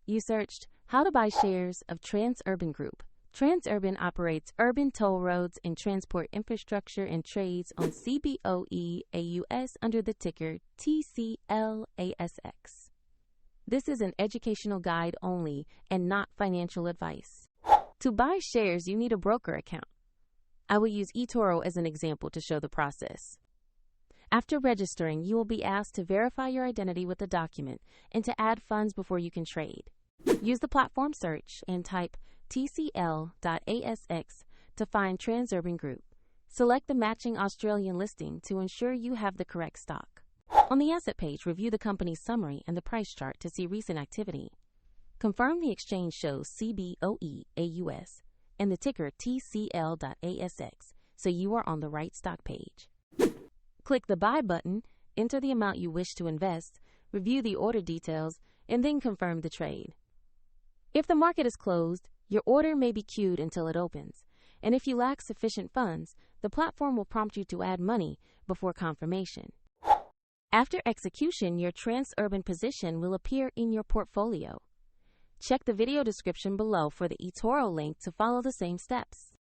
You searched how to buy shares of Transurban Group. Transurban operates urban toll roads and transport infrastructure and trades on CBOE AUS under the ticker TCL.ASX. This is an educational guide only and not financial advice. To buy shares, you need a broker account. I will use eToro as an example to show the process. After registering, you will be asked to verify your identity with a document and to add funds before you can trade. Use the platform search and type TCL.ASX to find Transurban Group. Select the matching Australian listing to ensure you have the correct stock. On the asset page, review the company's summary and the price chart to see recent activity. Confirm the exchange shows CBOE AUS and the ticker TCL.ASX so you are on the right stock page. Click the Buy button, enter the amount you wish to invest, review the order details, and then confirm the trade. If the market is closed, your order may be queued until it opens, and if you lack sufficient funds, the platform will prompt you to add money before confirmation. After execution, your Transurban position will appear in your portfolio. Check the video description below for the eToro link to follow the same steps.